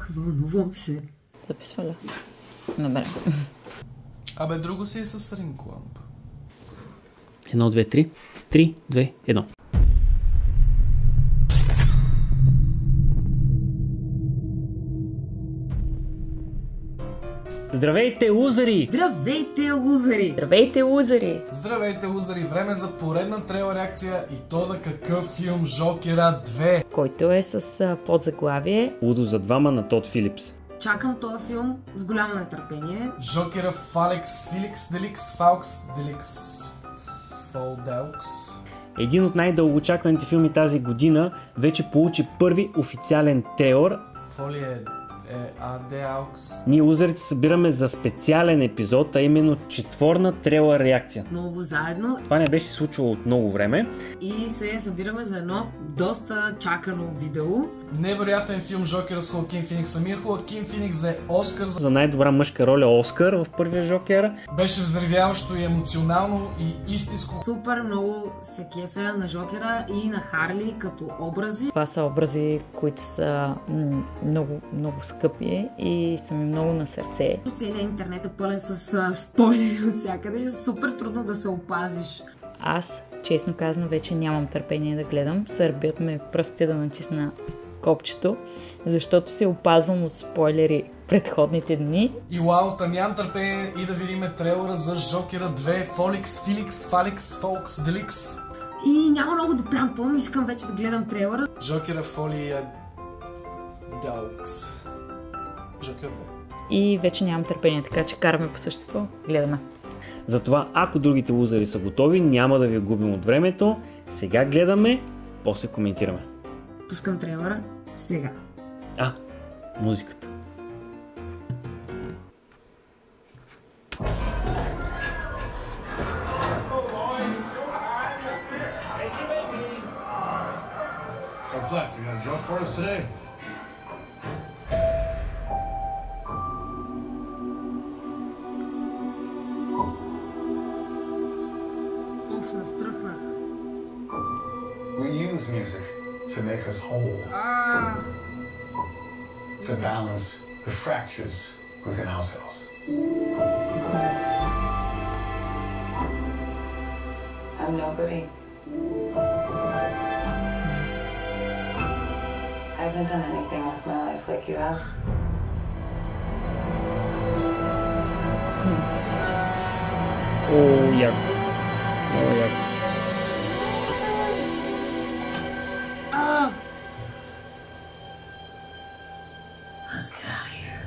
Ох, вълнувам се. Записва ли? Добре. Абе, друго си е с ринг лампа. 1, 2, 3. 3, 2, 1. Здравейте, лузери! Здравейте, лузери! Здравейте, лузери! Здравейте, лузери! Време за поредна трейлър реакция и то на какъв филм? Жокера 2! Който е с подзаглавие Лудо за двама на Тод Филипс. Чакам този филм с голямо нетърпение. Жокера Фалекс, Филикс, Деликс, Фаукс, Деликс, Фолделкс. Един от най-дългоочакваните филми тази година вече получи първи официален трейлър. Фолие Аукс. Ние, лузерите, събираме за специален епизод, а именно четворна трейлър реакция. Много заедно. Това не беше случило от много време. И се събираме за едно доста чакано видео. Невероятен филм Жокера с Хоакин Феникс. Самия Хоакин Феникс взе Оскар За най-добра мъжка роля Оскар в първия Жокер. Беше взривяващо и емоционално и истинско. Супер много се кефя на Жокера и на Харли като образи. това са образи, които са много скъпи и са ми много на сърце. Целият интернет е пълен с спойлери от всякъде и е супер трудно да се опазиш. Аз, честно казано, вече нямам търпение да гледам. Сърбят ме пръстите да натисна копчето, защото се опазвам от спойлери предходните дни. И уау, нямам търпение и да видим трейлера за Жокера 2, Фоликс, Филикс, Фалекс, Фолкс, Деликс. И няма много да плямпам, искам вече да гледам трейлера. Жокера Фолия Даукс. Жокер 2. И вече нямам търпение, така че караме по същество. Гледаме. Затова, ако другите лузери са готови, няма да ви губим от времето. Сега гледаме, после коментираме. Пускам трейлера сега. Музиката. What's up? You got a joke for us today? Оф, настръхнах. We use music to make us whole, to balance the fractures within ourselves. I'm nobody. I haven't done anything with my life like you have. О, яко. Много яко. Let's get out of here.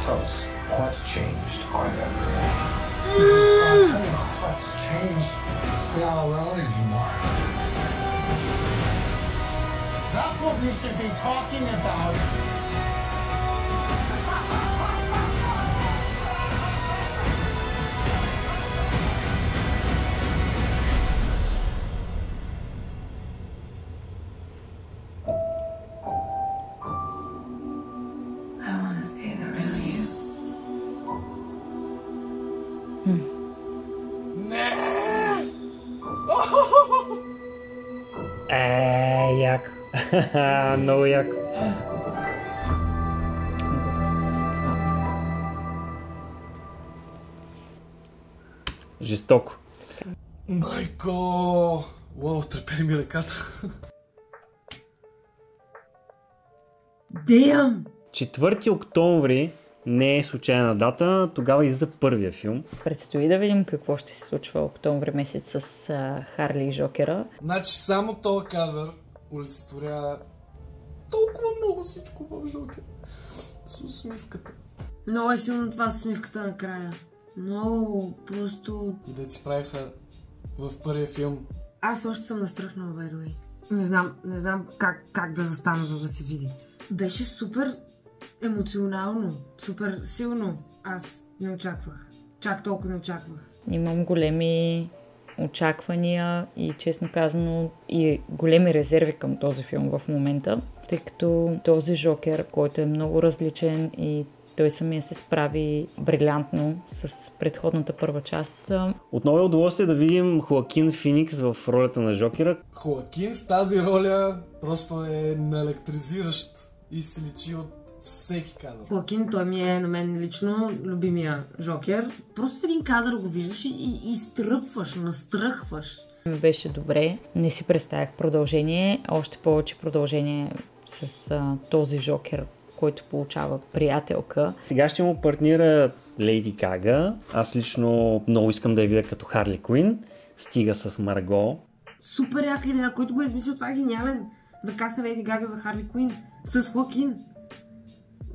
Tell us, what's changed, Arthur? I'll tell you what's changed. We're not alone anymore. That's what we should be talking about. I want to see the real you. Яко. Много яко. Жестоко. Майко! Уау, трепери ми ръката. Damn! 4 октомври не е случайна дата, тогава излиза първия филм. Предстои да видим какво ще се случва октомври месец с Харли и Жокера. Значи само този кадър олицетворява толкова много всичко в Жокер. С усмивката. Много е силно това с усмивката накрая. Много просто... И да си правиха в първия филм. Аз още съм настръхнала, by the way. Не знам как да застана, за да се види. Беше супер емоционално, супер силно. Аз не очаквах. Чак толкова не очаквах. Имам големи очаквания и честно казано и големи резерви към този филм в момента, тъй като този Жокер, който е много различен и той самия се справи брилянтно с предходната първа част. Отново е удоволствие да видим Хоакин Феникс в ролята на Жокера. Хоакин в тази роля просто е наелектризиращ и се личи от всеки кадър. Хоакин, той ми е на мен лично любимия Жокер. Просто в един кадър го виждаш и изтръпваш, настръхваш. Ми беше добре. Не си представях продължение, още повече продължение с този Жокер, който получава приятелка. Сега ще му партнира Лейди Гага. Аз лично много искам да я видя като Харли Куин. Стига с Марго. Супер яка идея, който го е измислил, това е гениален. Да касне Лейди Гага за Харли Куин с Хоакин.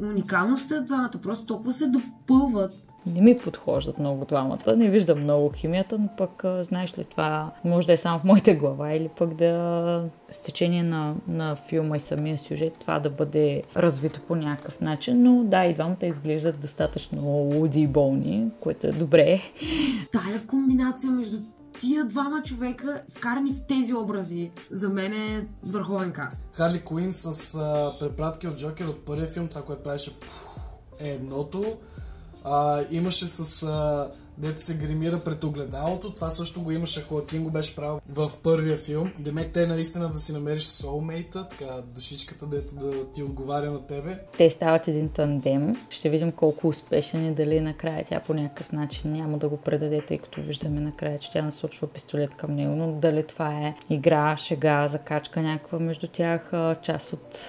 Уникално сте двамата, просто толкова се допълват. Не ми подхождат много двамата, не виждам много химията, но пък, знаеш ли, това може да е само в моята глава или пък да с течение на филма и самия сюжет това да бъде развито по някакъв начин, но да, и двамата изглеждат достатъчно луди и болни, което е добре. Тая комбинация между тия двама човека, вкарани в тези образи, за мен е върховен каст. Харли Куин с препратки от Джокер от първия филм, това, което правеше е едното. Имаше с дето се гримира пред огледалото, това също го имаше, Хоакин го беше правил в първия филм. Демек те наистина да си намериш соулмейта, така душичката, дето да ти отговаря на тебе. Те стават един тандем. Ще видим колко успешен е, дали накрая тя по някакъв начин няма да го предаде, тъй като виждаме накрая, че тя насочва пистолет към него, но дали това е игра, шега, закачка някаква между тях, част от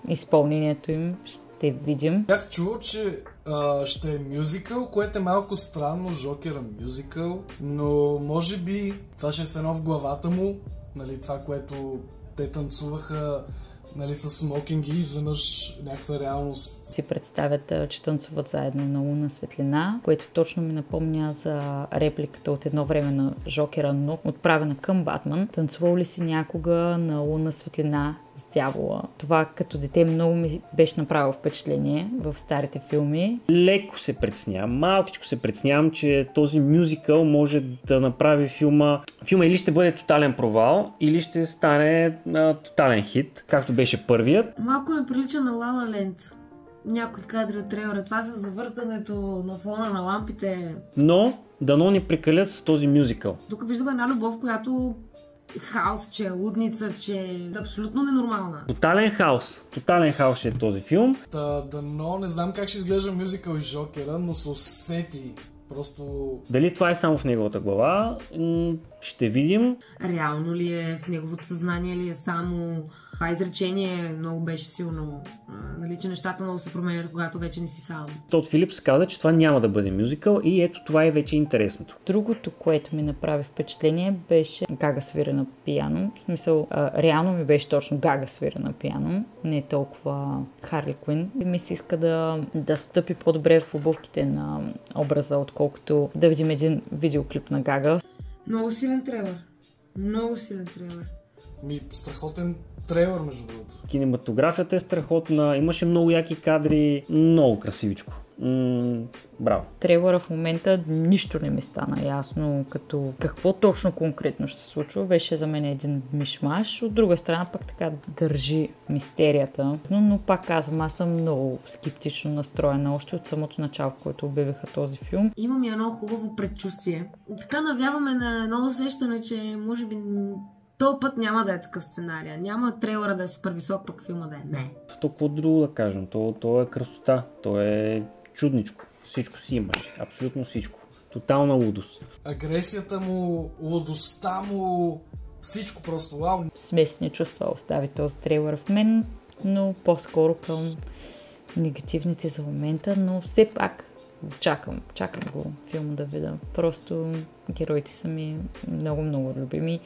изпълнението им, ще видим. Бях чувал, че ще е мюзикъл, което е малко странно, Жокера мюзикъл, но може би това ще е едно в главата му, нали, това, което те танцуваха, нали, с смокинги и изведнъж някаква реалност. Си представят, че танцуват заедно на лунна светлина, което точно ми напомня за репликата от едно време на Жокера, но отправена към Батман. Танцувал ли си някога на лунна светлина с дявола? Това като дете много ми беше направило впечатление в старите филми. Леко се притеснявам, малкичко се притеснявам, че този мюзикъл може да направи филма или ще бъде тотален провал, или ще стане тотален хит, както беше първият. Малко ме прилича на La La Land. Някои кадри от трейлера, това за завъртането на фона на лампите. Но дано не прекалят с този мюзикъл. Тук виждаме една любов, която хаос, че е лудница, че е абсолютно ненормална. Тотален хаос ще е този филм. Но не знам как ще изглежда мюзикъл и Жокера, но се усети. Просто... Дали това е само в неговата глава, ще видим. Реално ли е, в неговото съзнание ли е само... Това изречение много беше силно. Нали, че нещата много се променят, когато вече не си сам. Тод Филипс каза, че това няма да бъде мюзикъл и ето това е вече интересното. Другото, което ми направи впечатление, беше Гага свира на пиано. В смисъл, реално ми беше точно Гага свира на пиано, не толкова Харли Куин. И ми се иска да стъпи по-добре в обувките на образа, отколкото да видим един видеоклип на Гага. Много силен трейлър. Много силен трейлър. Страхотен трейлър, между другото. Кинематографията е страхотна, имаше много яки кадри, много красивичко. Браво. Трейлъра в момента нищо не ми стана ясно, като какво точно конкретно ще се случва. Беше за мен един мишмаш. От друга страна пък така държи мистерията. Но пак казвам, аз съм много скептично настроена още от самото начало, което обявиха този филм. Имам и едно хубаво предчувствие. Така навяваме на едно усещане, че може би този път няма да е такъв сценарий. Няма трейлера да е супер висок, пък филма да е не. То какво друго да кажем? То е красота. То е чудничко. Всичко си имаш. Абсолютно всичко. Тотална лудост. Агресията му, лудостта му, всичко просто вау. Смесени чувства остави този трейлер в мен, но по-скоро към негативните за момента, но все пак чакам го филма да видя. Просто героите са ми много любими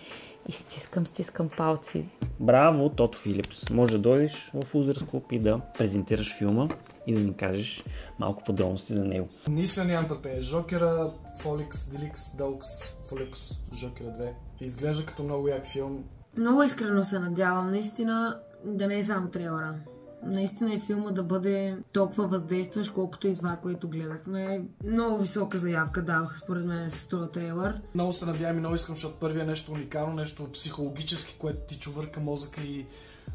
и стискам палци. Браво, Тод Филипс. Може да дойдеш в Losers Club и да презентираш филма и да ни кажеш малко подробности за него. Ниса нямам търпение. Жокера, Фоликс, Деликс, Дълкс, Фоликс, Жокера 2. Изглежда като много як филм. Много искрено се надявам, наистина, да не е само трейлера. Наистина и филма да бъде толкова въздействащ, колкото и това, което гледахме. Много висока заявка давах, според мен, с този трейлер. Много се надявам и много искам, защото първият нещо уникално, нещо психологически, което ти чувърка мозъка и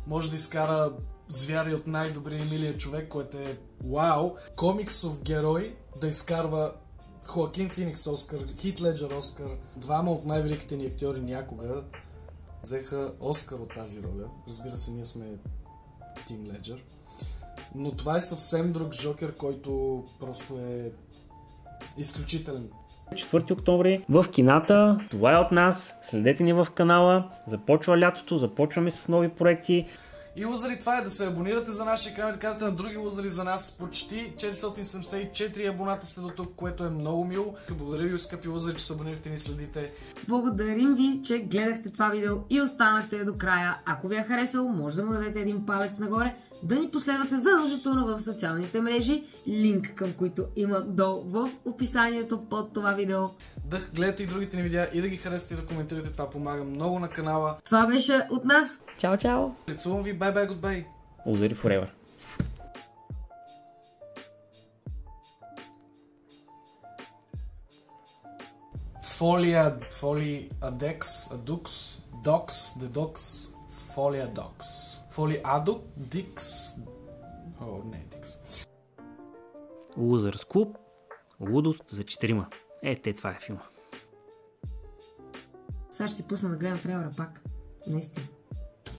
може да изкара звяри от най-добрия милия човек, което е вау. Комиксов герой да изкарва Хоакин Феникс Оскар, Хит Леджер Оскар, двама от най-великите ни актьори някога взеха Оскар от тази роля. Разбира се, ние сме Тим Леджер. Но това е съвсем друг Жокер, който просто е изключителен. 4 октомври в кината. Това е от нас. Следете ни в канала. Започва лятото, започваме с нови проекти. И лузари, това е да се абонирате за нашия канал и да кажете на други лузари за нас. Почти 474 абоната сте до тук, което е много мило. Благодаря ви, скъпи лузари, че се абонирахте и ни следите. Благодарим ви, че гледахте това видео и останахте до края. Ако ви е харесало, може да му дадете един палец нагоре, да ни последвате задължително в социалните мрежи, линк към които има долу в описанието под това видео. Да гледате и другите ни видеа и да ги харесате и да коментирате, това помага много на канала. Това беше от нас. Чао, чао! Целувам ви, bye, goodbye! Лузари forever! Лузърс клуб, лудост за 4. Това е филма. Сега ще ти пусна да гледам трейлера пак. Наистина.